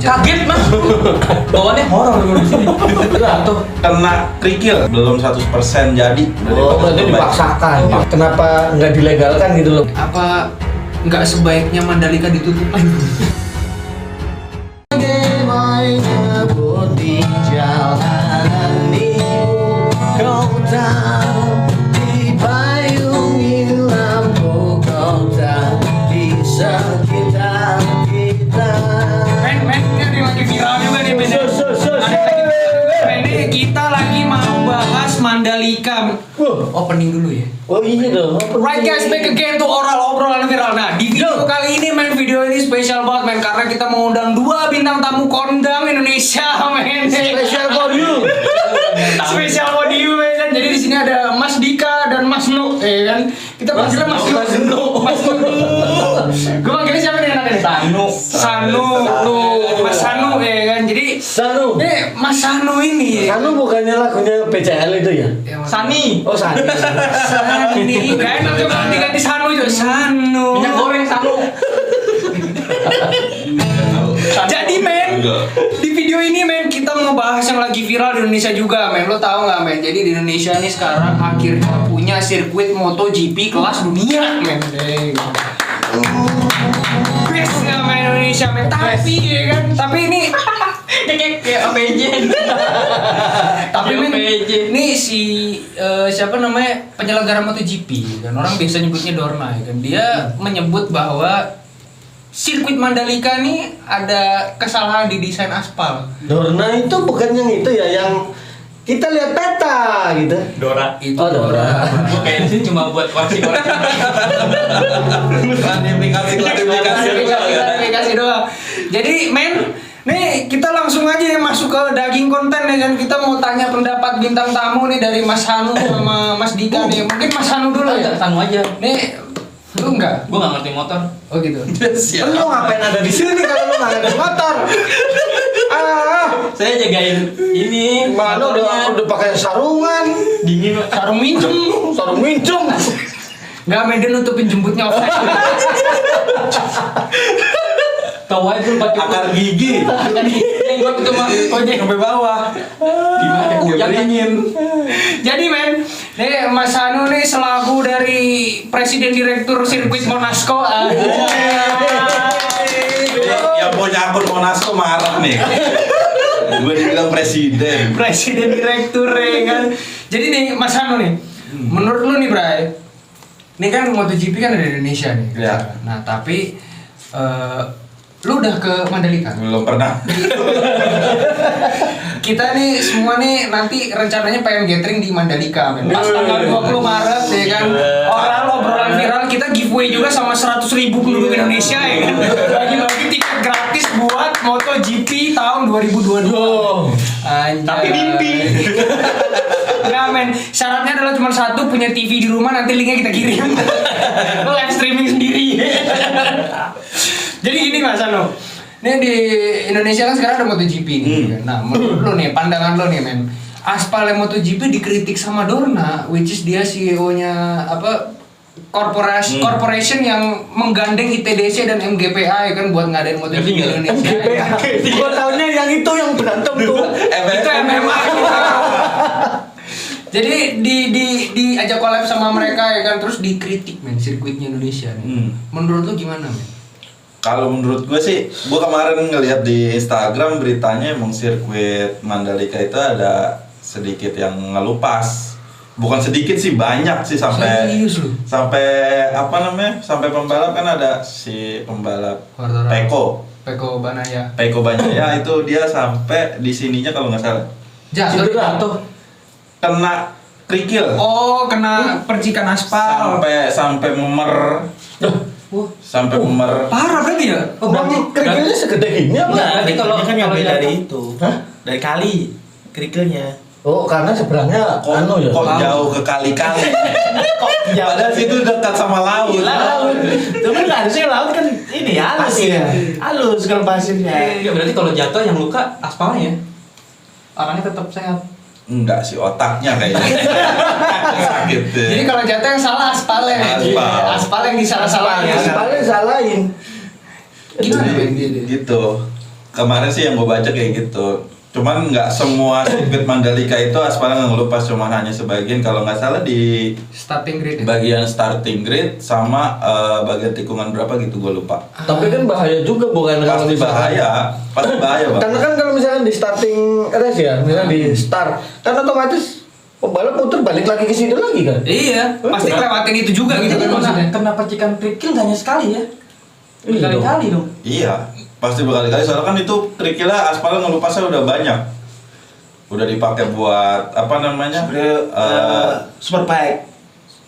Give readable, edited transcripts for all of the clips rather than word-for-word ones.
Kaget mas. Bawaannya horor dulu di sini. Tuh kena kerikil belum 100% jadi. Oh, berarti dipaksakan. Kenapa nggak dilegalkan gitu loh? Apa nggak sebaiknya Mandalika ditutup lagi? Di jalan ibu kota, dipayungi lampu kota di sekitar kita. Men, ini lagi viral juga nih men. Ini kita lagi mau bahas Mandalika. Opening dulu ya. Oh iya dong. Right guys, back again to obrolan viral. Nah, di video kali ini video ini spesial banget men karena kita mengundang 2 bintang tamu kondang Indonesia men. Special for you. Spesial for you men. Jadi di sini ada Mas Dika dan Mas Nu, kan? Kita panggilnya Mas Nu. Mas Nu. Gue panggilnya siapa nih anaknya? Sanu, Mas Sanu kan. Jadi Sanu. Mas Sanu ini. Sanu bukannya lagunya PCL itu ya? Sani. Oh Sani. Sani. Gak enak coba ganti Sanu juga. Sanu. Minyak goreng Sanu. Jadi men, di video ini men kita mau bahas yang lagi viral di Indonesia juga men. Lo tau gak men? Jadi di Indonesia nih sekarang akhirnya punya sirkuit MotoGP kelas dunia men. Best gak men Indonesia men? Tapi ya kan, tapi ini Kayak APJ. tapi men, APJ. ini si siapa namanya penyelenggara MotoGP kan orang biasa nyebutnya Dorna ya kan. Dia menyebut bahwa sirkuit Mandalika nih ada kesalahan di desain aspal. Dorna itu bukan yang itu ya, yang kita lihat peta gitu. Dora. Itu Oh, Dora. Kayaknya sih cuma buat koreksi-koreksi. Klarifikasi doang. Jadi men, nih kita langsung aja ya masuk ke daging konten ya kan. Kita mau tanya pendapat bintang tamu nih dari Mas Hanu sama Mas Dika nih. Mungkin Mas Hanu dulu ya. Sanu aja. Nih, lu enggak? Gue nggak ngerti motor. Oh gitu. Lu ngapain ada di sini kalau lu nggak ada motor? Saya jagain ini. Mana udah pakai sarungan, Dingin. Sarung minjem. sarung minjem. Enggak, men dia nutupin jembutnya offside. Tahu aja dulu pakai Akar gigi yang gue itu mah ojek sampai bawah. gimana Dia hujan kan? beringin. Jadi men, nih Mas Hanu nih selaku dari Presiden Direktur Sirkuit Monasco. Yang punya akun Monasco marah nih. Gue dibilang presiden. Presiden Direktur ya kan. Jadi nih Mas Hanu nih, menurut lu nih Bray, ini kan MotoGP kan ada di Indonesia nih. Iya. Nah tapi lu udah ke Mandalika? Belum pernah. Kita nih semua nih nanti rencananya pengen gathering di Mandalika men. Pas tanggal 20 Maret ya kan. Obrolan viral kita giveaway juga sama 100.000 penduduk Indonesia ya kan. Bagi-bagi tiket gratis buat MotoGP tahun 2022. Anjay. Tapi mimpi. Enggak men, syaratnya adalah cuma satu, punya TV di rumah, nanti linknya kita kirim. Lo live streaming sendiri. Jadi gini Mas Ano, ini di Indonesia kan sekarang ada MotoGP nih kan. Nah menurut lo nih, pandangan lo nih men, aspal MotoGP dikritik sama Dorna, which is dia CEO-nya apa corporation yang menggandeng ITDC dan MGPA ya kan buat ngadain MotoGP di Indonesia. Gua taunya yang itu yang berantem tuh. Itu MMA. Jadi diajak collab sama mereka ya kan, terus dikritik men sirkuitnya Indonesia nih. Menurut lo gimana men? Kalau menurut gue sih, gue kemarin ngeliat di Instagram beritanya emang sirkuit Mandalika itu ada sedikit yang ngelupas. Bukan sedikit sih, banyak sih sampai Serius lu? sampai apa namanya? Sampai pembalap kan ada si pembalap Peko Banaya itu dia sampai di sininya kalau nggak salah Jatuh. kena kerikil. Oh, kena percikan aspal. Sampai memer. Sampai memer. Parah berarti ya? Oh, berarti kerikilnya segede gini apa? Enggak, Berarti kerikilnya kalau- kan yang kalau beda jatuh- dari itu. Hah? Dari kali kerikilnya. Oh, karena seberangnya Kok, anu ya. kok jauh ke kali-kali. Padahal situ dekat sama laut. Laut. Itu kan harusnya laut kan ini halus Pasir. ya. Halus kalau pasirnya. Enggak, berarti kalau jatuh yang luka aspalnya ya? Orangnya tetap sehat. Enggak sih, otaknya kayaknya. Sakit deh. Jadi kalau jatuh yang salah aspalnya. Aspal. Aspal yang disalah-salahin. Paling salahin. Gimana men? Gitu. kemarin sih yang gue baca kayak gitu. Cuman nggak semua sirkuit Mandalika itu aspalnya nggak ngelupas, cuman hanya sebagian. Kalau nggak salah di Starting grid. bagian starting grid sama bagian tikungan berapa gitu gue lupa. Tapi kan bahaya juga bukan kalau Pasti misalkan- bahaya bang. Karena kan kalau misalkan di starting race ya, misalnya di start, kan otomatis pembalap putar balik lagi ke situ lagi kan. Iya, pasti lewatin itu juga gitu kan maksudnya. Kenapa cikan trickle hanya sekali ya? Iya Berkali-kali dong. Iya, pasti berkali-kali soalnya kan itu triknya aspalnya ngelupasnya udah banyak. Udah dipakai buat apa namanya? Superbike.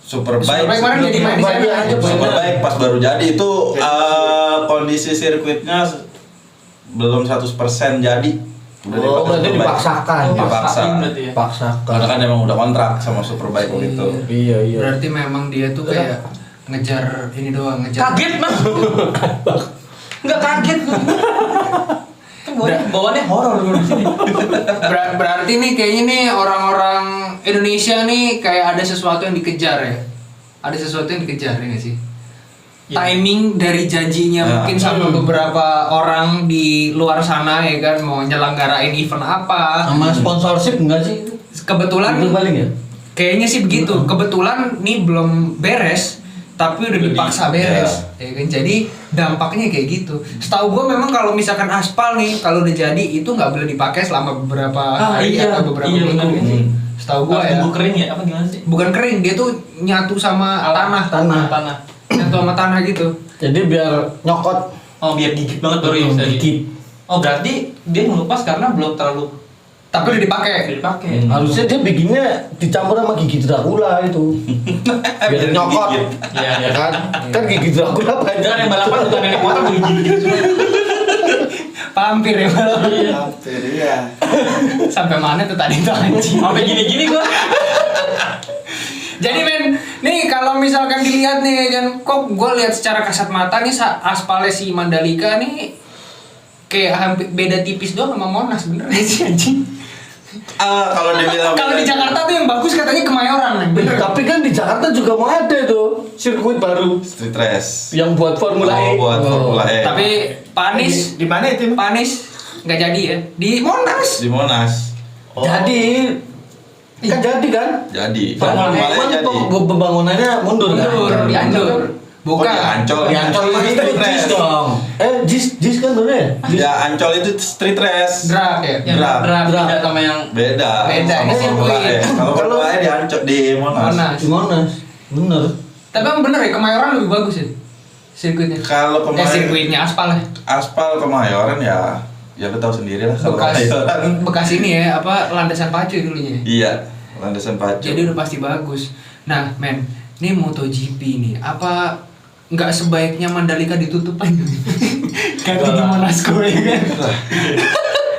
Superbike. Superbike kemarin jadi main di sana. Superbike aja, Superbike pas baru jadi itu kondisi sirkuitnya belum 100% jadi. Udah Oh, dipakai berarti Superbike. dipaksakan. Dipaksa. Berarti ya. Paksakan. Karena kan emang udah kontrak sama Superbike gitu. Iya, iya. Berarti memang dia tuh kayak ngejar ini doang, ngejar. Kaget mas. Nggak kaget. Kan bawaannya horor gue di sini. Berarti nih kayaknya nih orang-orang Indonesia nih kayak ada sesuatu yang dikejar ya. Ada sesuatu yang dikejar ya nggak sih? Iya. Timing dari janjinya Ya. mungkin sama beberapa orang di luar sana ya kan mau nyelenggarain event apa. Sama sponsorship enggak sih? Kebetulan Itu paling ya? kayaknya sih begitu. Kebetulan nih belum beres, tapi udah dipaksa beres. Ya kan? Jadi dampaknya kayak gitu. Setahu gue memang kalau misalkan aspal nih, kalau udah jadi itu nggak boleh dipakai selama beberapa hari iya. atau beberapa Iya, minggu. benar sih. Setahu gue ya. Tunggu kering ya? Apa gimana sih? Bukan kering, dia tuh nyatu sama tanah. Tanah. Nyatu sama tanah gitu. Jadi biar nyokot Oh biar gigit banget baru ya bisa dikit. Oh berarti dia ngelupas karena belum terlalu Tapi udah dipakai. dipakai. Harusnya dia bikinnya dicampur sama gigi Dracula itu. Biar nyokot. Gigit. Iya, Ya kan? Kan gigi Dracula banyak. Jangan yang balapan bukan nenek motor begini-gini semua. Pampir ya malah. Hampir ya. Sampai mana tuh tadi tuh anjing. Sampai gini-gini gua. Jadi men, nih kalau misalkan dilihat nih kan, kok gue lihat secara kasat mata nih aspalnya si Mandalika nih kayak hampir beda tipis doang sama Monas, bener gak sih anjing? Kalau dibilang Kalau di Jakarta tuh yang bagus katanya Kemayoran, men. Bener. Tapi kan di Jakarta juga mau ada tuh sirkuit baru street race. yang buat Formula E. Buat Formula E. Tapi Panis, Di mana itu? Panis nggak jadi ya di Monas. Di Monas. Jadi kan jadi kan? Jadi. Formula E Formula E jadi. pembangunannya mundur kan? Mundur, di Ancol. Bukan. Oh, di Ancol. Di Ancol mah itu Street race. JIS dong. JIS kan bener ya? Ya Ancol itu street race. Drag ya. Yang Drag. beda sama yang Beda. Beda, sama ini Formula E. sirkuit. Kalau Formula E di Ancol di Monas. Monas. Di Monas. Bener. Tapi emang bener ya Kemayoran lebih bagus ya sirkuitnya. Kalau kemarin Sirkuitnya aspalnya. aspal Kemayoran ya lu tahu sendiri lah kalau Kemayoran. bekas ini ya apa landasan pacu dulunya. Iya, landasan pacu. Jadi udah pasti bagus. Nah, men, ini MotoGP nih, apa nggak sebaiknya Mandalika ditutup aja? Ganti di Monasco ya kan?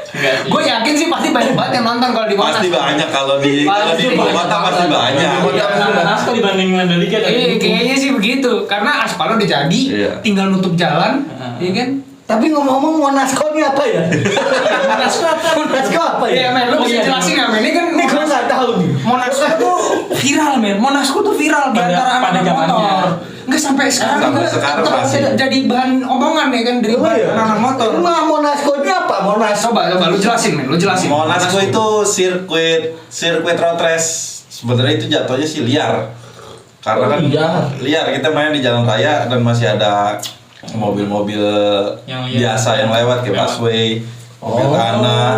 enggak sih. Gue yakin sih pasti banyak banget yang nonton kalau di Monas. Pasti banyak kalau di Pasti ibu banyak kota pasti banget. banyak. Iya. Naskah dibanding Mandalika kan. Kayaknya sih begitu, karena aspalnya udah jadi, Iya. tinggal nutup jalan, ya kan? Tapi ngomong-ngomong Monasco ini apa ya? Monasco apa? Monasco apa Iya, ya? men, lu Oh, bisa iya. jelasin nggak, men? Ini kan Ini gue nggak tahu nih. Monasco tuh viral, men. Monasco tuh viral di Pada- antara pada anak zamannya. motor. Enggak sampai sekarang Sampai juga sekarang tetap masih. jadi bahan omongan ya kan dari Oh, iya. anak motor. Ini mah Monasco ini apa? Monasco. Coba lu jelasin, men. Lu jelasin. Monaco itu sirkuit road race. Sebenarnya itu jatuhnya sih liar. Karena Oh, kan liar. kita main di jalan raya dan masih ada mobil-mobil Yang biasa yang lewat kayak busway, mobil Oh. tanah,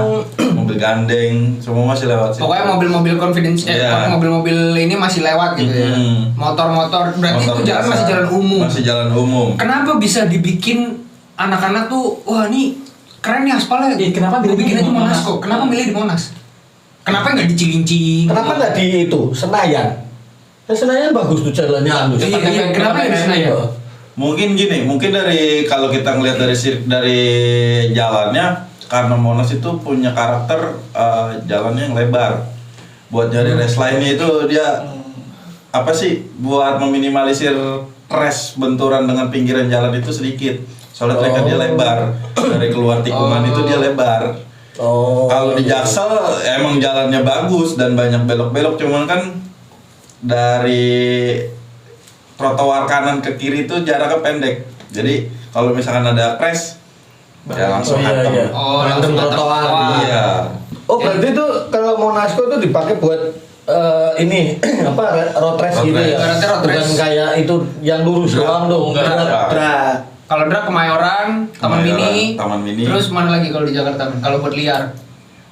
mobil gandeng, semua masih lewat sih. Pokoknya mobil-mobil confidence, Iya. mobil-mobil ini masih lewat gitu ya. Mm-mm. Motor-motor, berarti Motor itu jalan biasa. masih jalan umum. Masih jalan umum. Kenapa bisa dibikin anak-anak tuh, wah nih keren nih aspalnya. Iya, kenapa gue milihnya bikin di aja Monas? Monasco? Kenapa milih di Monas? Kenapa nggak di Cilincing? Kenapa nggak di itu Senayan? Senayan bagus tuh jalannya halus. Iya, kenapa nggak di Senayan? Mungkin gini, mungkin dari kalau kita ngelihat dari jalannya, karena Monas itu punya karakter jalannya yang lebar. Buat nyari race line itu dia apa sih? Buat meminimalisir crash benturan dengan pinggiran jalan itu sedikit. Soalnya tracknya dia lebar. Dari keluar tikungan itu dia lebar. Oh. Kalau di Jaksel emang jalannya bagus dan banyak belok-belok, cuman kan dari trotoar kanan ke kiri itu jaraknya pendek. Jadi kalau misalkan ada crash, Ya langsung hantem. Oh, Hantem langsung trotoar. Iya. Oh berarti itu kalau Monasco itu dipakai buat ini apa road race Road gitu race. ya? Ibaratnya road Bukan race. kayak itu yang lurus doang tuh. Enggak. Drag. Kalau drag Kemayoran, Taman Kemayoran, Mini. Taman Mini. Terus mana lagi kalau di Jakarta? Kalau buat liar.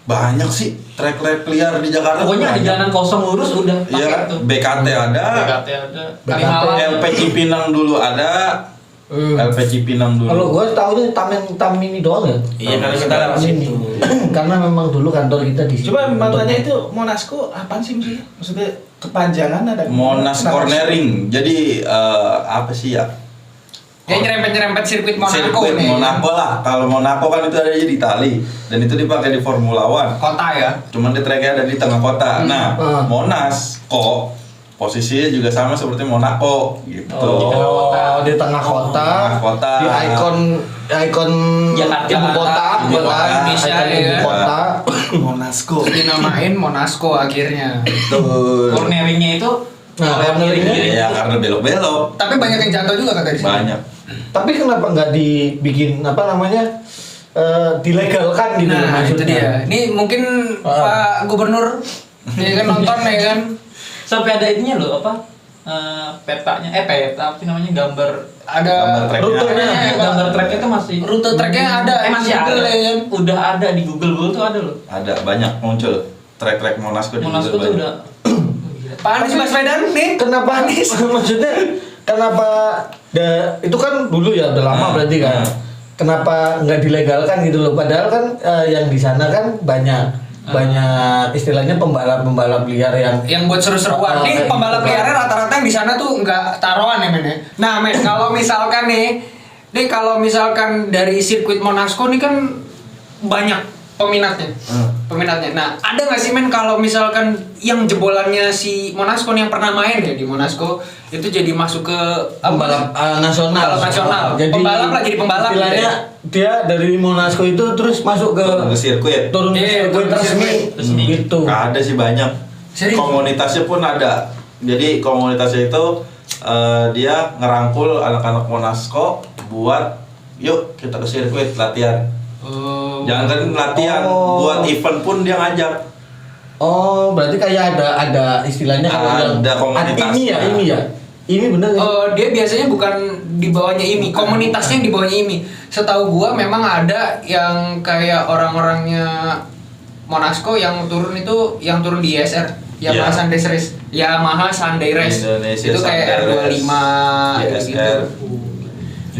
Banyak sih trek-trek liar di Jakarta. Pokoknya di banyak. jalanan kosong lurus udah Iya, pakai tuh. BKT ada. BKT ada. BKT. Kalimalang. LP Cipinang dulu ada. LP Cipinang dulu. Kalau gue tahunya Taman Mini doang ya. Iya karena kita lewat Taman Mini. situ. Karena memang dulu kantor kita di situ. Coba makanya itu Monasco apaan sih maksudnya? Maksudnya kepanjangan ada Monas Cornering. Jadi apa sih ya? Ya nyerempet-nyerempet sirkuit Monaco Sirkuit nih. Monaco lah. Kalau Monaco kan itu ada di Itali dan itu dipakai di Formula One. Kota ya. Cuman di tracknya ada di tengah kota. Nah, Monas kok posisinya juga sama seperti Monaco gitu. Oh, di tengah kota, Tengah kota. di ikon Jakarta. ibu kota, Ibu kota. Indonesia, ikon ibu ya. kota. Monasco. Dinamain Monasco akhirnya. Betul. Corneringnya itu Nah, corneringnya. Ya karena belok-belok. Tapi banyak yang jatuh juga kata di sini. Banyak. Tapi kenapa nggak dibikin apa namanya dilegalkan gitu Nah, itu maksudnya? dia. Ini mungkin Pak Gubernur ya kan nonton ya kan. sampai ada ininya loh apa? Petanya peta apa sih namanya gambar Ada Gambar track. Rutenya, gambar tracknya itu masih rute treknya ada masih di Google ada ya kan. udah ada di Google tuh ada loh. Ada banyak muncul trek-trek Monasco di Monasco Google tuh banyak. udah Pak Anies Baswedan nih. Kenapa maksudnya kenapa itu kan dulu ya udah lama berarti kan. Kenapa nggak dilegalkan gitu loh? Padahal kan yang di sana kan banyak istilahnya pembalap liar yang Buat seru-seruan. Nih kayak pembalap gitu kan. liarnya rata-rata yang di sana tuh nggak taruhan ya men ya. Nah men kalau misalkan kalau misalkan dari sirkuit Monasco nih kan banyak peminatnya. Peminatnya. Nah ada nggak sih men kalau misalkan yang jebolannya si Monasco nih yang pernah main ya di Monasco itu jadi masuk ke pembalap nasional. Pembalap nasional. Jadi Pembalap lah jadi pembalap gitu Istilahnya ya. dia dari Monasco itu terus masuk ke Turun ke sirkuit. turun ke Iya, sirkuit turun ke resmi resmi. gitu. Nggak ada sih banyak. Serius? Komunitasnya pun ada. Jadi komunitasnya itu dia ngerangkul anak-anak Monasco buat yuk kita ke sirkuit latihan. Oh. Jangan kan latihan, Oh. buat event pun dia ngajak. Oh, berarti kayak ada istilahnya kalau yang Ada komunitasnya. ini ya. Ini bener ya? Dia biasanya bukan di bawahnya IMI, komunitasnya yang di bawahnya IMI. Setahu gua memang ada yang kayak orang-orangnya Monasco yang turun di ISR, Yamaha Iya. Sunday Race, Yamaha Sunday Race. Indonesia Itu kayak Sunday Race. R25 gitu. ISR.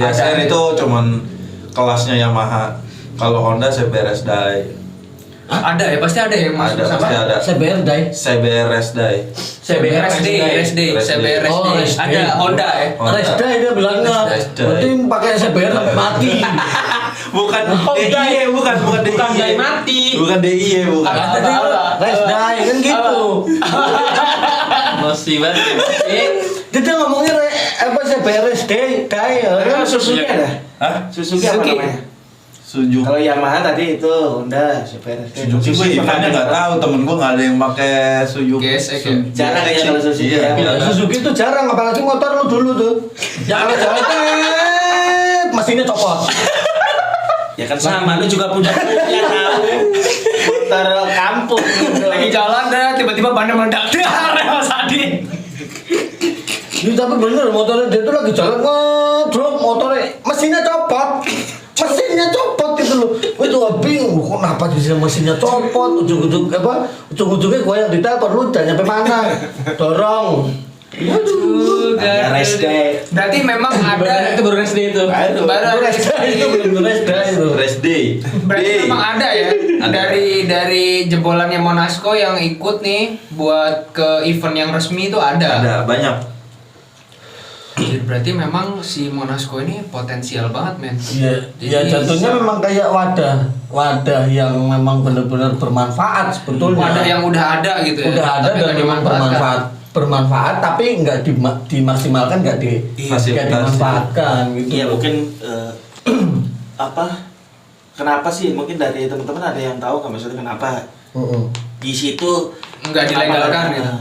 ISR Ada. itu cuman kelasnya Yamaha. Kalau Honda CBRS Dai. Ada ya, pasti ada ya masuk Ada, sama. pasti ada. CBR Dai. CBRS Dai. CBRSD, CBRSD. Oh, RSD. Ada Honda ya. Honda. Resda dia bilangnya. Resda. Berarti pakai CBR sampai mati. Bukan Oh, DIY, bukan bukan DIY. Dai mati. Bukan DIY, bukan. Apa? Tadi Resda kan gitu. masih banget. Jadi ngomongnya apa CBRSD Dai ya kan? Suzuki ada? Hah? Suzuki apa Suzuki. namanya? Suzuki. Kalau Yamaha tadi itu Honda, CBRSD. Suzuki gue eventnya nggak tahu, temen gue nggak ada yang pakai Suzuki. GSX ya? Jarang ya kalau Suzuki Iya, ya. jarang. Suzuki itu jarang apalagi motor lu dulu tuh. Jangan jalan mesinnya copot. Ya kan sama, lu juga punya tahu. Motor kampung gitu. Lagi jalan dah tiba-tiba bannya meledak. Dar Mas Adi. Ini tapi bener motornya dia tuh lagi jalan ngedrop motornya mesinnya copot. Mesinnya copot itu loh. Gue tuh bingung kok kenapa bisa mesinnya copot. Ujung-ujungnya gue yang ditelepon lu udah nyampe mana. Dorong. Aduh. Ada rest day. Berarti memang ada Itu baru SD itu. Aduh. baru ada Resda itu bener Resda itu. Rest day. Berarti Day. memang ada ya Ada. dari jebolannya Monasco yang ikut nih buat ke event yang resmi itu ada. Ada banyak. Berarti memang si Monasco ini potensial banget men. Iya, ya jatuhnya memang kayak wadah yang memang benar-benar bermanfaat sebetulnya. Wadah yang udah ada gitu ya. udah ada tapi dan nggak memang dimanfaatkan. bermanfaat tapi nggak dimaksimalkan nggak Fasilitasi. dimanfaatkan gitu. Iya mungkin apa? Kenapa sih? Mungkin dari teman-teman ada yang tahu nggak maksudnya kenapa Heeh. di situ Nggak dilegalkan gitu.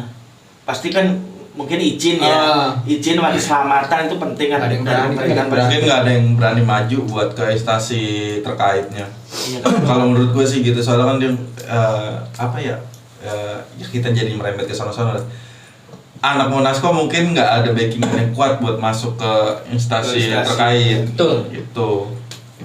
Pasti kan mungkin izin ya, izin bagi keselamatan itu penting kan. Ada yang dari berani, pemerintah. Mungkin nggak ada yang berani maju buat ke instansi terkaitnya. Iya. Kalau menurut gue sih gitu, soalnya kan dia apa ya, ya kita jadi merembet ke sana-sana. Anak Monasco mungkin nggak ada backing yang kuat buat masuk ke instansi Ke instansi. terkait. Betul. Gitu.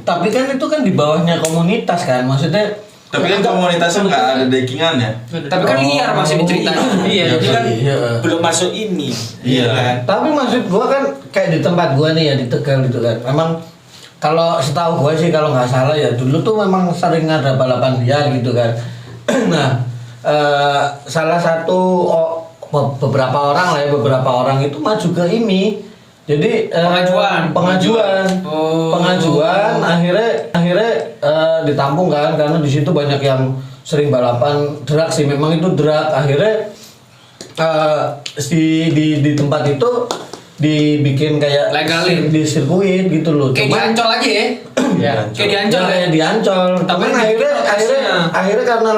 Tapi kan itu kan di bawahnya komunitas kan, maksudnya. Tapi kan komunitasnya nggak ada backingannya. Tapi kan liar masih diceritain. Iya, jadi kan Iya. Belum masuk ini. Iya. kan? Tapi maksud gua kan kayak di tempat gua nih ya di Tegal gitu kan. Memang kalau setahu gua sih kalau nggak salah ya dulu tuh memang sering ada balapan liar gitu kan. Nah, salah satu beberapa orang lah ya, beberapa orang itu maju ke ini. Jadi pengajuan akhirnya ditampung kan karena di situ banyak yang sering balapan drag sih, memang itu drag. Akhirnya di tempat itu dibikin kayak Legalin. di sirkuit gitu loh. Kayak di Ancol lagi ya. Ya, Kayak di Ancol ya. kayak di Ancol. Tapi Tapi akhirnya karena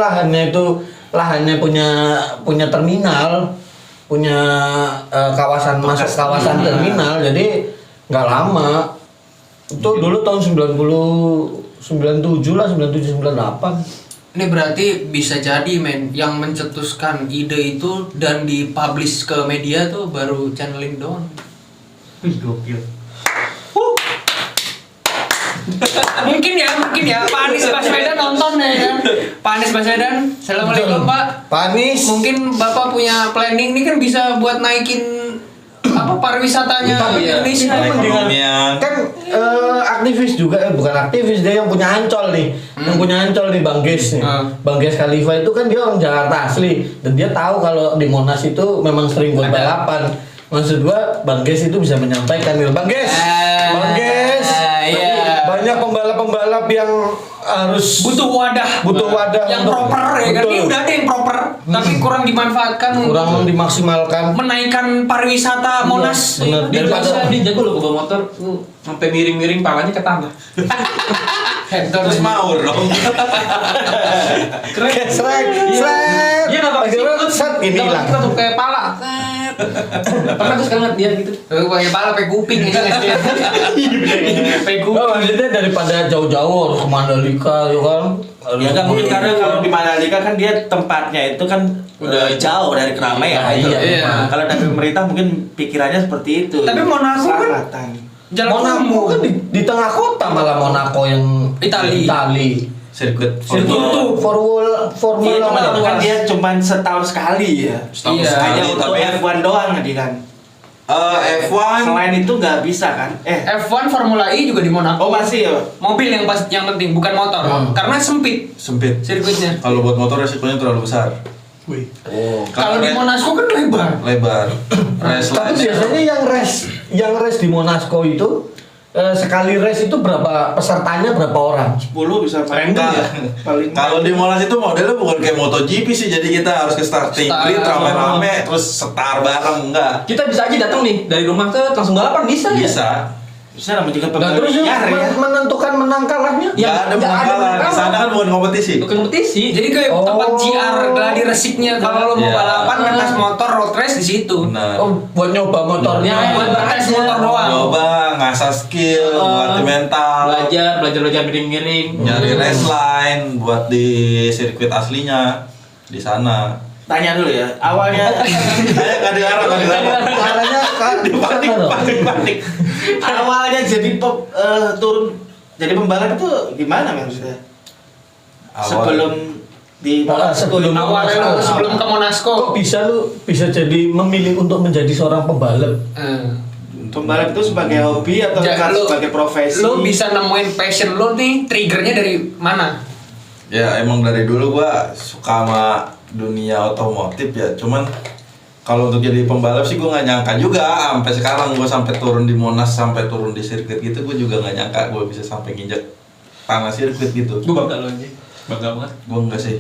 lahannya punya terminal, punya kawasan masuk kawasan terminal, jadi nggak lama. Itu dulu tahun 97 lah, 97 98. Ini berarti bisa jadi men yang mencetuskan ide itu dan dipublish ke media tuh baru channeling doang. Wih, gokil. mungkin ya Pak Anies Baswedan nonton ya kan. Pak Anies Baswedan, assalamualaikum Pak. Pak Anies, Mungkin Bapak punya planning ini kan bisa buat naikin apa pariwisatanya Indonesia. Perekonomian. kan aktivis juga, bukan aktivis, dia yang punya Ancol nih, yang punya Ancol nih, Bang Ges nih. Bang Ges Khalifa itu kan dia orang Jakarta asli dan dia tahu kalau di Monas itu memang sering buat balapan. Maksud gua Bang Ges itu bisa menyampaikan nih, Bang Ges, Iya. banyak pembalap-pembalap yang harus butuh wadah yang untuk- proper ya kan. betul. Ini udah ada yang proper tapi kurang dimanfaatkan kurang untuk dimaksimalkan. menaikkan pariwisata Monas. bener. dia Daripada- dia jago loh bawa motor, sampai miring-miring palanya ke tanah. Terus mau dong. Keren. Srek. Dia nggak pakai Akhirnya set ini hilang. Kita tuh kayak pala. Pernah tuh sekali ngeliat dia gitu. Pakai pala, pakai kuping aja nggak sih? Pakai kuping. Oh, maksudnya daripada jauh-jauh harus ke Mandalika ya kan. Ya nggak mungkin karena kalau di Mandalika kan dia tempatnya itu kan udah jauh dari keramaian. Iya. Kalau dari pemerintah mungkin pikirannya seperti itu. Tapi Monaco kan Keselamatan. jalan Monaco umum. kan di tengah kota, malah Monaco yang Itali. Sirkuit Itu Formula Iya, cuman itu kan One. dia cuman setahun sekali ya. Setahun Iya. Hanya sekali, untuk tapi F1 doang tadi kan. F1 Selain itu nggak bisa kan? F1 Formula E juga di Oh Monaco. masih ya. Mobil yang penting bukan motor. Karena sempit sempit. sirkuitnya. Kalau buat motor resikonya terlalu besar. Kalau di Monaco kan lebar. Lebar. Race Tapi line. biasanya yang race di Monaco itu sekali race itu berapa pesertanya, berapa orang? 10 bisa paling Nah, paling kalau di Monas itu modelnya bukan kayak MotoGP sih, jadi kita harus ke starting grid rame-rame terus setar bareng, enggak. Kita bisa aja datang nih dari rumah ke langsung balapan bisa ya. Bisa. bisa namanya juga Nah, terus pemilihan ya. menentukan menang kalahnya? Ya, ada pengkalan. Di sana kan bukan kompetisi. Bukan kompetisi. Jadi kayak Oh. tempat GR gladi resiknya kalau lo mau Iya. balapan ngetes motor road race di situ. Benar. Oh, buat nyoba motornya. Buat ngetes motor doang. Coba ngasah skill, buat mental, belajar miring-miring. nyari race line buat di sirkuit aslinya di sana. Tanya dulu ya, awalnya Saya nggak dengar. Caranya kan panik. Awalnya jadi turun jadi pembalap itu gimana maksudnya? Sebelum di sebelum Awalnya lo sebelum ke kok Monaco. bisa jadi memilih untuk menjadi seorang pembalap? pembalap itu sebagai hobi atau sebagai profesi? Lo bisa nemuin passion lo nih, triggernya dari mana? Ya emang dari dulu gua suka sama dunia otomotif ya. Cuman kalau untuk jadi pembalap sih gua nggak nyangka juga. Sampai sekarang gua sampai turun di Monas, sampai turun di sirkuit gitu, gua juga nggak nyangka gua bisa sampai nginjek tanah sirkuit gitu. Gue bangga lo aja. Bangga banget. Gua enggak sih.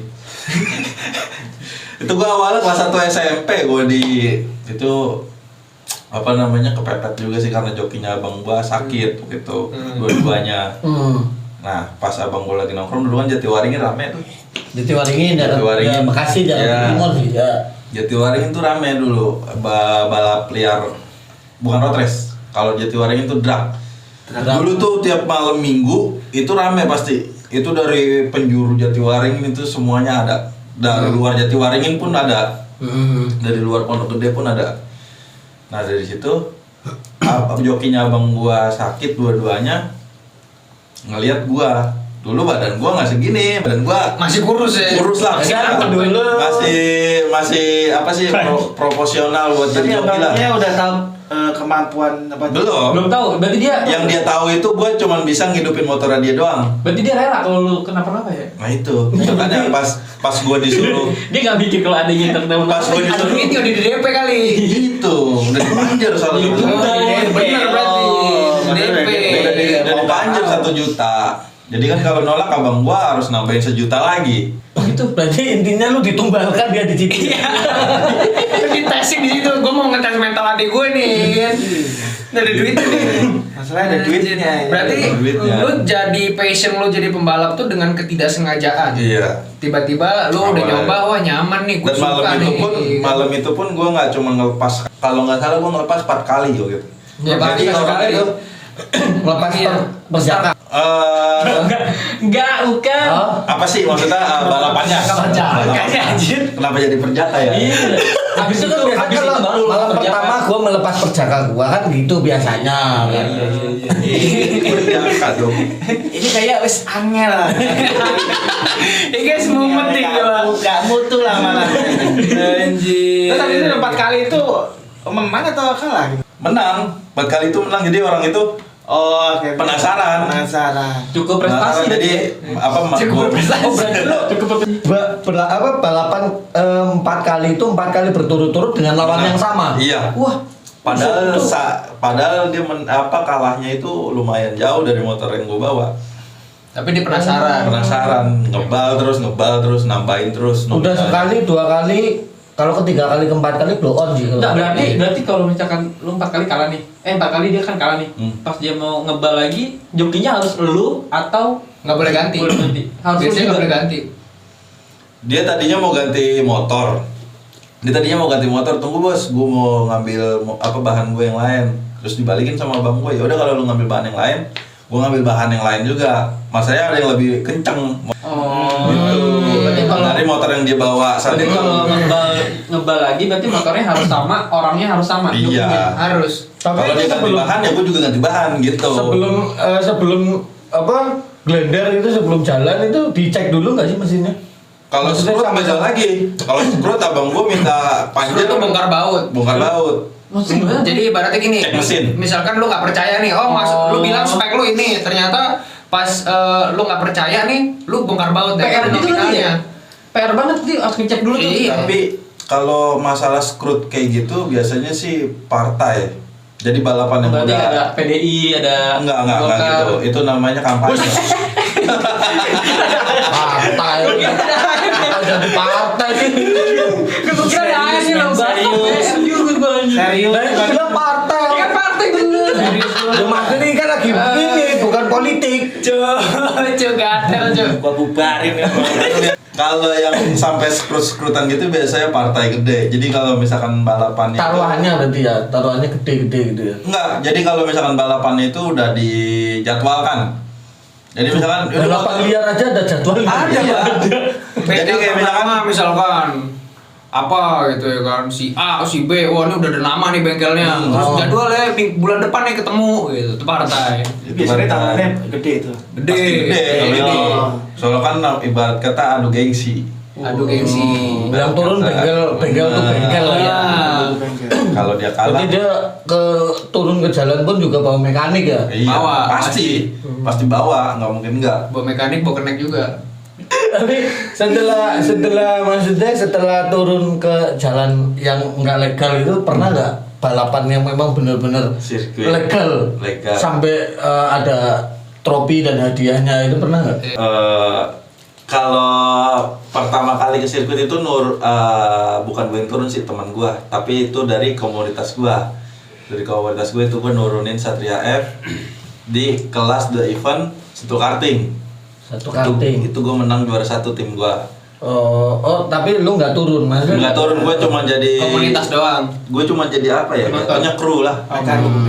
Itu gua awalnya kelas 1 SMP gua di itu apa namanya kepepet juga sih karena jokinya abang gua sakit gitu dua-duanya. Nah, pas abang gue lagi nongkrong dulu kan Jatiwaringin rame tuh. Jatiwaringin ya. Jatiwaringin. Ya, Bekasi jangan Ya. Timur sih ya. Jatiwaringin tuh rame dulu balap liar, bukan road race. Kalau Jatiwaringin tuh drag. Dulu tuh tiap malam minggu itu rame pasti. Itu dari penjuru Jatiwaringin itu semuanya ada. Dari luar Jatiwaringin pun ada. Dari luar Pondok Gede pun ada. Nah dari situ jokinya abang gua sakit dua-duanya, ngelihat gua. Dulu badan gua nggak segini, badan gua Masih kurus ya. kurus lah. Dulu. Masih apa sih proporsional buat Tapi jadi joki lah. abangnya udah tahu kemampuan apa? Belum tahu. Berarti dia Tahu itu gue cuman bisa ngidupin motornya dia doang. Berarti dia rela kalau lu kenapa-napa ya? Nah itu makanya pas gue disuruh Dia nggak mikir kalau ada yang tertentu. pas gue Aduh disuruh ini udah di DP kali. itu udah dipanjer salah Itu satu bener. Bener berarti. DP. udah dipanjer 1 juta. Jadi kan kalau nolak abang gua harus nambahin 1 juta lagi. Oh itu berarti intinya lu ditumbalkan dia di situ. Ditesin di situ. Gue mau ngetes mental adik gue nih kan. Nggak ada duit nih. Masalahnya ada duitnya. Berarti Duitnya. lu jadi passion lu jadi pembalap tuh dengan ketidaksengajaan. Iya. Tiba-tiba lu udah Awalnya. nyoba, wah nyaman nih, gue Dan suka nih. malam itu pun gua nggak cuma ngelepas, kalau nggak salah gua ngelepas 4 kali gitu. Ya pasti Jadi sekali itu lepas Iya. perjaka. Enggak, bukan. Oh. Apa sih maksudnya balapannya? Perjaka, Balapannya. anjir. Kenapa jadi perjaka ya? Iya. Habis itu kan Biasanya habis itu kalau baru malam kerja. pertama gua melepas perjaka gua kan gitu biasanya. Perjaka dong. Ini kayak wes angel. Ya guys, momen nih gua. Gak mutu lah malah. Anjir. Tapi itu 4 kali itu menang atau kalah? Menang, 4 kali itu menang, jadi orang itu Oh, oke. Penasaran. Cukup penasaran, prestasi. jadi apa Cukup prestasi. Oh, berarti lu cukup prestasi. Balapan 4 kali itu 4 kali berturut-turut dengan lawan yang sama. Iya. Wah, Padahal dia kalahnya itu lumayan jauh dari motor yang gue bawa. Tapi dia penasaran. Ngebal terus, nambahin terus. Udah sekali, 2 kali, kalau ketiga kali, keempat kali blow on sih. enggak berarti kalau misalkan lu 4 kali kalah nih. 4 kali dia kan kalah nih. Pas dia mau ngebal lagi, jokinya harus lu atau Nggak boleh ganti. Boleh ganti. Harus Biasanya lu nggak boleh juga. ganti. Dia tadinya mau ganti motor. Tunggu bos, gue mau ngambil bahan gue yang lain. Terus dibalikin sama abang gue. Ya udah kalau lu ngambil bahan yang lain, gue ngambil bahan yang lain juga. Masanya ada yang lebih kenceng. Oh. Gitu. Berarti kalau Dari motor yang dia bawa saat berarti itu. kalau ngebal lagi berarti motornya harus sama, orangnya harus sama. Iya. jokinya. Harus. Tapi Kalau dia ganti sebelum- bahan ya gue juga ganti bahan gitu. sebelum Glender itu sebelum jalan itu dicek dulu nggak sih mesinnya? Kalau Maksudnya screw sama- beda lagi. Kalau screw abang gue minta Lu panjang. tuh bongkar baut. Bongkar baut. Maksudnya gimana? Jadi ibaratnya gini, Cek mesin. misalkan lu nggak percaya nih, lu bilang spek lu ini, ternyata pas lu nggak percaya nih, lu bongkar baut dan PR ada gitu berarti ya? nominalnya. PR banget sih, harus ngecek dulu tuh. Iya. Tapi kalau masalah screw kayak gitu biasanya sih partai. Jadi balapan yang Berarti udah ada PDI, ada enggak Golkar. gitu. Itu namanya kampanye. Partai. Jadi partai sih. Gue kira ada aja sih lo, Serius. Serius. Nah itu bilang partai. Ini kan partai bener. Ya maksudnya ini kan lagi ini bukan politik. Cuy, gatel cuy. Gua bubarin ya. Kalau yang sampai screw-screwan gitu biasanya partai gede. Jadi kalau misalkan balapannya Taruhannya berarti ya, taruhannya gede-gede gitu ya. enggak, jadi kalau misalkan balapannya itu udah dijadwalkan. Jadi misalkan Balapan liar aja ada jadwal. Ada, Pak. Jadi kayak misalkan apa gitu ya kan, si A, si B, wah ini udah ada nama nih bengkelnya, terus Oh. jadwalnya bulan depan nih ketemu gitu, itu partai. Biasanya tangannya gede itu. Gede. pasti gede kalau Gede. itu. Soalnya kan ibarat kata adu gengsi. Aduh gengsi. Yang turun bengkel tuh bengkel lah ya. Kalau dia kalah, Berarti dia turun ke jalan pun juga bawa mekanik ya. iya, Bawa, pasti bawa, nggak mungkin nggak. Bawa mekanik, bawa kenek juga. Tapi setelah turun ke jalan yang nggak legal itu pernah nggak balapan yang memang benar-benar Sirkuit. legal Legal. sampai ada trofi dan hadiahnya itu pernah nggak? Kalau pertama kali ke sirkuit itu bukan gue yang turun sih, teman gue, tapi itu dari komunitas gue. Dari komunitas gue itu gue nurunin Satria F di kelas The Event Satu karting. Satu karting. Itu gue menang juara 1 tim gue. Tapi lu nggak turun, maksudnya? Nggak turun, gue cuma jadi Komunitas doang. Gue cuma jadi apa ya? Jatuhnya kru lah.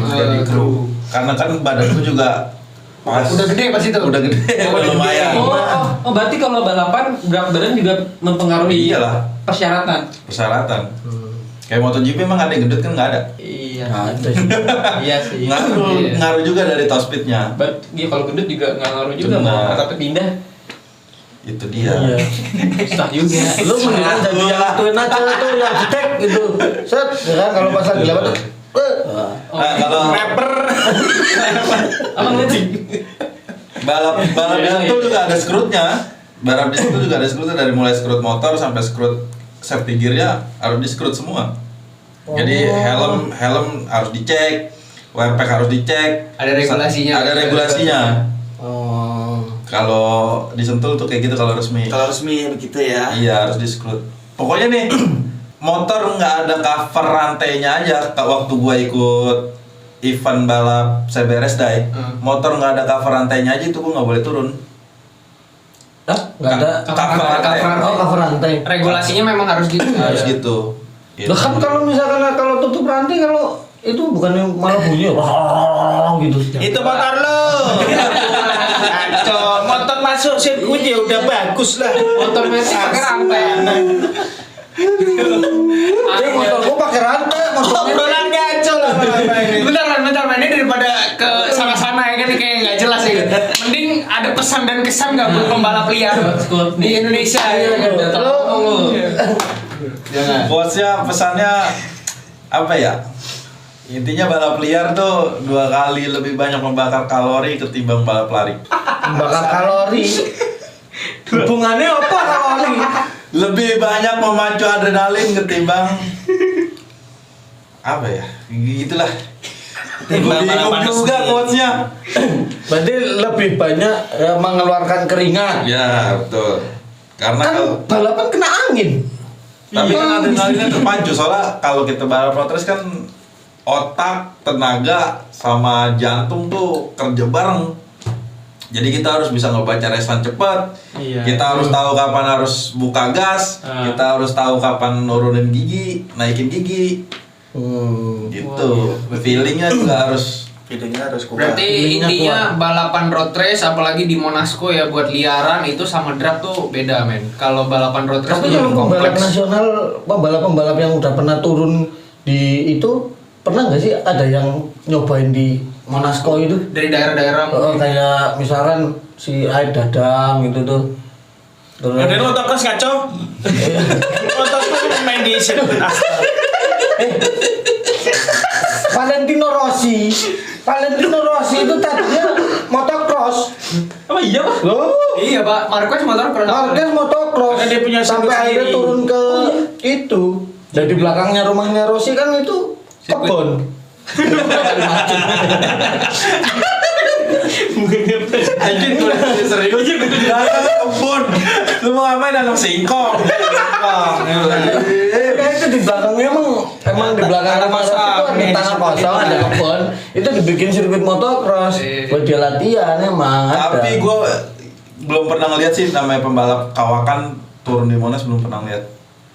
Jadi kru. Karena kan badan gue juga Udah gede pas itu. Udah gede, lumayan. Berarti kalau balapan berat badan juga mempengaruhi Iyalah. persyaratan. Kayak MotoGP emang ada yang gendut kan nggak ada. Iya. Ada sih. Iya sih. Ngaruh juga dari top speednya. Dia kalau gendut juga nggak ngaruh juga, Benar. mau kata pindah. Itu dia. Iya. Susah juga. Lu mendingan jadi yang ituin aja tuh, yang cetek gitu. Set, ya kan kalau pas lagi lewat tuh. Kalau Rapper. Apa ngerti? balap di situ juga ada scrutnya. Balap di situ juga ada scrutnya, dari mulai scrut motor sampai scrut safety gear-nya harus di scrut semua. Jadi helm harus dicek, wear pack harus dicek. Ada regulasinya. Ada regulasinya. Oh. Kalau disentul tuh kayak gitu kalau resmi. Kalau resmi begitu ya. Iya harus di scrut. Pokoknya nih motor nggak ada cover rantainya aja. Waktu gua ikut event balap CBRS Day, motor nggak ada cover rantainya aja itu gua nggak boleh turun. Hah? Nggak ada cover rantai. cover rantai. Regulasinya memang harus gitu. Harus gitu. Gitu. Loh kan kalau misalkan kalau tutup rantai, kalau itu bukannya malah bunyi gitu. Itu motor lo. Kacau, motor masuk sirkuit ya udah bagus lah. Motor metik pakai rantai. Jadi motor gua pakai rantai, motor Obrolan kacau lah. Bentar man, ini daripada ke sana-sana ya kan kayak nggak jelas ya. Mending ada pesan dan kesan nggak buat pembalap liar di Indonesia ya. Jangan. Bosnya pesannya apa ya? Intinya balap liar tuh 2 kali lebih banyak membakar kalori ketimbang balap lari. bakar kalori. Hubungannya apa kalori? Lebih banyak memacu adrenalin ketimbang apa ya? Gitulah. Timbang Bingung balapan juga resmi. quotes-nya. Berarti lebih banyak mengeluarkan keringat. Ya, betul. Karena Kan kalau balapan kena angin. tapi kan adrenalinnya terpacu, soalnya kalau kita balap road race kan otak, tenaga sama jantung tuh kerja bareng. Jadi kita harus bisa ngebaca resan cepat. Iya. Kita harus tahu kapan harus buka gas. Kita harus tahu kapan nurunin gigi, naikin gigi. Gitu. Feelingnya juga harus. Videonya harus kuat. Berarti intinya balapan road race apalagi di Monaco ya buat liaran itu sama drag tuh beda men. Kalau balapan road race Tapi tuh kalau lebih pembalap kompleks. nasional, pembalap-pembalap yang udah pernah turun di itu, pernah nggak sih ada yang nyobain di Monaco itu? Dari daerah-daerah Kayak misalkan si Aid Dadang gitu tuh. Terus Ada motocross kacau. Motocross main di sirkuit aspal. Valentino Rossi itu tadinya motocross. Oh iya Pak. Loh, Iya Pak, Marquez motor pernah. Marquez motocross. Karena dia punya sampai sirkuit akhirnya sendiri. turun ke itu. Dan di belakangnya rumahnya Rossi kan itu kebun. Anjir, gue serius aja gue kebun. Lu mau ngapain nanam singkong? Kayak itu di belakangnya emang di belakang rumah Rossi itu ada tanah kosong, ada kebun. Itu dibikin sirkuit motocross buat dia latihan emang. Tapi gue belum pernah ngeliat sih namanya pembalap kawakan turun di Monas, belum pernah ngeliat.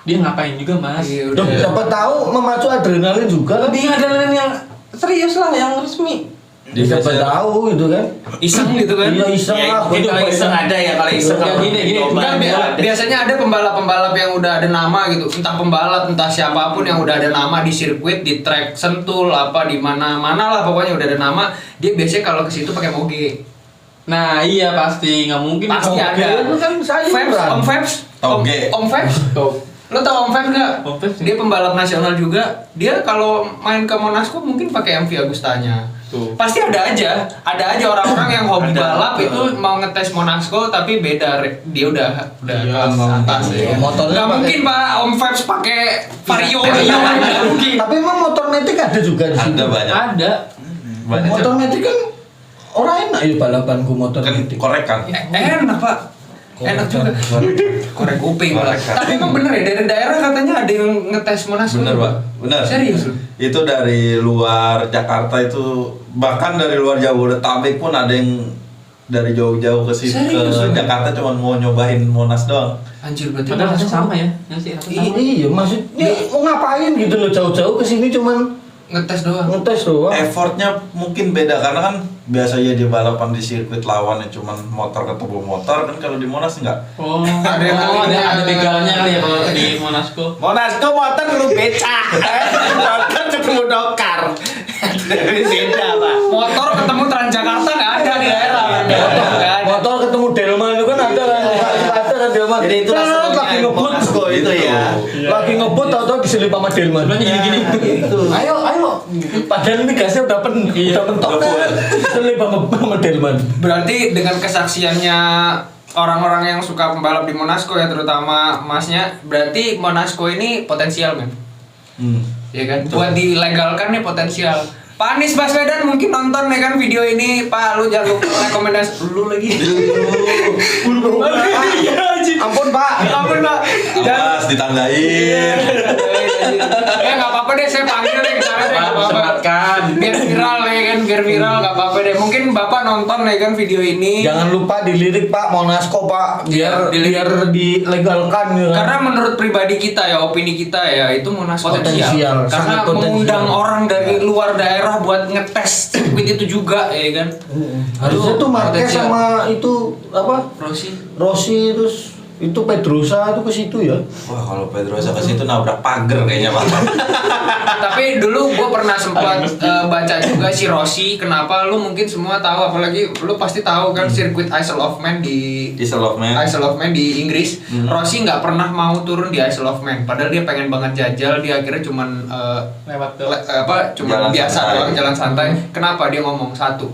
Dia ngapain juga Mas? Iya, Duh, udah. siapa tahu memacu adrenalin juga. Lebih adrenalin yang serius lah, yang resmi. Siapa tahu gitu kan. Iseng gitu kan? Iya iseng Ya, lah. itu kalau iseng ada ya, kalau iseng Ya, kalau gini, coba Enggak, ada. biasanya ada pembalap-pembalap yang udah ada nama gitu, entah pembalap, entah siapapun yang udah ada nama di sirkuit, di track Sentul, apa di mana-mana lah pokoknya udah ada nama. Dia biasanya kalau ke situ pakai moge. Nah iya pasti, nggak mungkin. Pasti Moge ada. itu kan sayuran. Vebs, Om Vebs. Toge. Om Vebs. Lo tau Om Vebs nggak? Om Vebs. Dia pembalap nasional juga. Dia kalau main ke Monaco mungkin pakai MV Agustanya. Tuh. Pasti ada aja orang-orang yang hobi Ada. balap itu mau ngetes Monaco tapi beda, dia udah Iya, kelas nggak atas mungkin. ya. Motornya Nggak pakai- mungkin Pak Om Vebs pakai Vario, Iya. nggak mungkin. Tapi emang motor metik ada juga di situ. Ada banyak. Ada. Banyak. Motor metik kan orang enak ya balapanku motor Kan metik. korek kan. Enak Pak, enak juga. Korek kuping Pak. Korek. Tapi emang bener ya dari daerah katanya ada yang ngetes Monaco. Bener Pak, bener. Serius? Itu dari luar Jakarta itu, bahkan dari luar Jabodetabek pun ada yang dari jauh-jauh ke sini Serius, ke lu? Jakarta cuma mau nyobain Monas doang. Anjir berarti Padahal Monas rasanya sama ya. Nggak sih? Rasanya sama. Iya, maksudnya mau ngapain gitu loh jauh-jauh ke sini cuman ngetes doang. ngetes doang. Effortnya mungkin beda karena kan biasanya di balapan di sirkuit lawannya cuma motor ketemu motor, kan kalau di Monas enggak. Oh, Ada yang ada begalnya kali ya kalau di Monasco. Monasco motor lu becak. Motor ketemu dokar. Beda, Pak. Motor ketemu Transjakarta nggak ada di daerah. Nggak ada. Motor ketemu Delman itu kan ada kan Delman. Jadi itu lagi ngebut Monasco itu ya. Lagi ngebut tahu-tahu diselip sama Delman. Sebenarnya gini-gini. Ayo. Padahal ini gasnya udah udah pentok. Diselip sama Delman. Berarti dengan kesaksiannya orang-orang yang suka pembalap di Monasco ya, terutama masnya, berarti Monasco ini potensial men. Ya kan? Buat dilegalkan nih potensial. Pak Anies Baswedan mungkin nonton ya kan video ini, Pak, lu jangan lupa rekomendasi lu lagi. Ampun Pak. Ampun Pak. Awas ditandain. Nggak apa-apa deh, saya panggil deh ke sana deh, nggak apa-apa. Sempatkan. Biar viral ya kan, biar viral nggak apa-apa deh. Mungkin Bapak nonton ya kan video ini. Jangan lupa dilirik Pak Monasco Pak biar Dilirik. biar dilegalkan ya kan. Karena menurut pribadi kita ya, opini kita ya, itu Monasco Potensial, karena sangat potensial. mengundang orang dari luar daerah buat ngetes sirkuit itu juga ya kan. Harusnya tuh Marquez potensial. sama itu apa? Rossi terus itu Pedrosa itu ke situ ya. Wah, kalau Pedrosa ke situ nabrak pagar kayaknya, Pak. Tapi dulu gue pernah sempat baca juga si Rossi. Kenapa lu mungkin semua tahu, apalagi lu pasti tahu kan sirkuit Isle of Man di Isle of Man. Isle of Man di Inggris. Rossi nggak pernah mau turun di Isle of Man. Padahal dia pengen banget jajal. Dia akhirnya cuman Lewat tuh. cuman Jalan biasa santai. doang, jalan santai. Kenapa dia ngomong satu?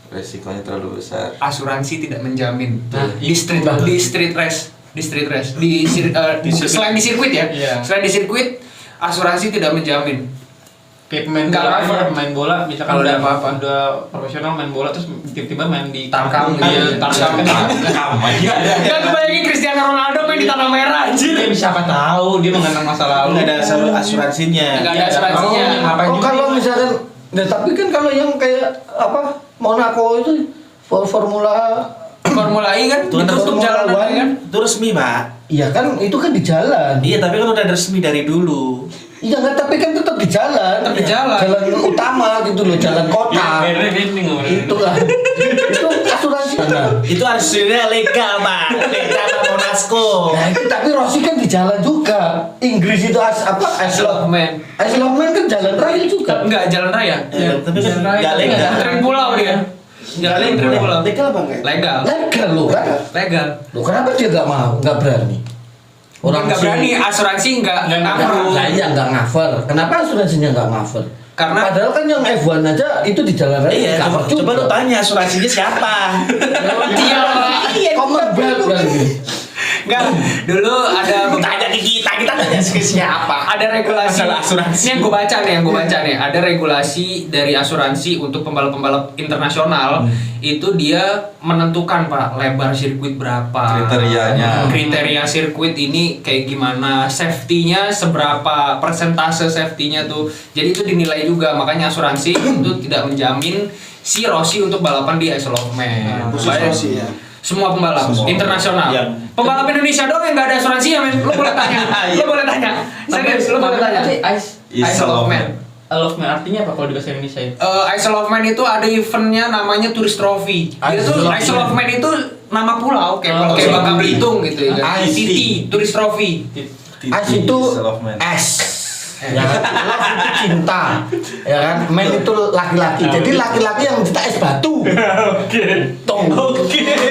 Resikonya terlalu besar. Asuransi tidak menjamin. Nah, di street race selain di sirkuit ya. Iya. Selain di sirkuit, asuransi tidak menjamin. Kayak pemain Nggak bola cover. aja, pemain bola bisa Kalau kalau ada udah apa-apa. udah profesional main bola terus tiba-tiba main di Tarkam Iya, gitu. tarkam kan. Gak kebayangin Cristiano Ronaldo main di tanah merah anjir. Dia siapa tahu dia mengenang masa lalu. Nggak ada asuransinya. Nggak ada asuransinya. Oh, ngapain Oh juga kalau dia? misalkan, nah tapi kan kalau yang kayak apa Monaco itu Formula Formula E kan Itu kan ditutup Formula jalanan One. kan. Itu resmi, Pak. iya kan itu kan di jalan. Iya, tapi kan udah resmi dari dulu. Iya nggak tapi kan tetap di jalan. Tetap di jalan. Jalan utama gitu loh, jalan kota. Itu kan. Itu asuransi. Nah, Itu hasilnya legal, Pak. Legal sama Monasco. nah itu tapi Rossi kan di jalan juga. Inggris itu Isle of Man. Isle of Man kan jalan raya juga. Enggak, jalan raya. Tapi kan Jalan raya. nggak legal. Tren pulau dia. Jalan tren pulau. Legal apa enggak? Legal. Legal loh kan. Legal. Loh kenapa dia nggak mau, nggak berani? Orang nggak berani, asuransi nggak cover. Nah, iya nggak cover. Kenapa asuransinya nggak cover? Karena- padahal kan yang F1 aja itu di jalan raya Iya, cover coba lu tanya asuransinya siapa? Iya, Pak. Commonwealth berarti. Enggak, dulu ada Tanya ke kita tanya ke siapa? ada regulasi. Masalah asuransi. Ini yang gue baca nih, Ada regulasi dari asuransi untuk pembalap-pembalap internasional. Itu dia menentukan Pak lebar sirkuit berapa, Kriterianya. kriteria sirkuit ini kayak gimana, safety-nya seberapa, persentase safety-nya tuh. Jadi itu dinilai juga, makanya asuransi itu tidak menjamin si Rossi untuk balapan di Isle of Man. Khusus Bayang- Rossi ya. Semua pembalap Semua. internasional. Yang- Pembalap Indonesia doang yang nggak ada asuransinya, men. Lu boleh tanya. Lu boleh tanya. Serius, lu boleh tanya. Isle of Man. Isle of Man artinya apa kalau di bahasa Indonesia ya? Isle of Man itu ada eventnya namanya Tourist Trophy. Dia tuh Isle of Man itu nama pulau kayak kayak Bangka Belitung gitu ya. kan. ICT. ICT Tourist Trophy. As itu Isle of Man. S. Ya kan? Love itu cinta. Ya kan? Man itu laki-laki. Jadi laki-laki yang cinta es batu. Oke.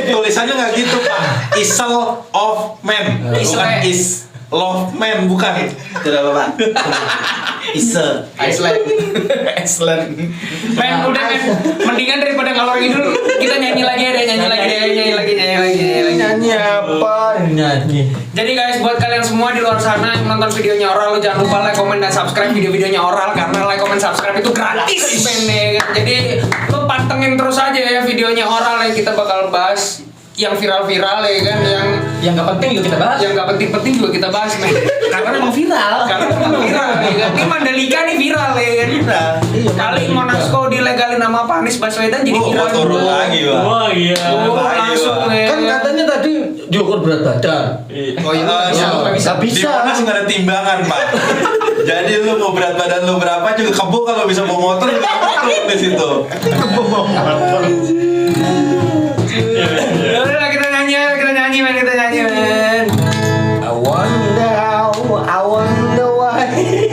Tulisannya nggak gitu, Pak. Isle of Man. Bukan Isle. is love man, bukan. Tidak apa, Pak. Iceland. Excellent. Men, udah men. Mendingan daripada ngalor ngidul, kita nyanyi lagi deh, nyanyi lagi. Nyanyi apa? Nyanyi. Jadi guys, buat kalian semua di luar sana yang nonton videonya Oral, lu jangan lupa like, comment, dan subscribe video-videonya Oral karena like, comment, subscribe itu gratis, men. Ya kan? Jadi lu pantengin terus aja ya videonya Oral yang kita bakal bahas yang viral-viral ya kan, Yang nggak penting juga kita bahas. yang nggak penting-penting juga kita bahas men. Karena memang viral. Karena memang viral ya kan. Ini Mandalika nih viral ya kan. Viral. Kali Monasco dilegalin nama Pak Anies Baswedan jadi viral. turun juga. lagi, Pak. Wah iya. Oh, langsung ya. Kan katanya tadi diukur berat badan. Oh iya, Bisa, Nggak Di bisa. Monas nggak ada timbangan, Pak. Jadi lu mau berat badan lu berapa juga kebo kalau bisa bawa motor juga betul di situ. Ya udah kita nyanyi men. I wonder why.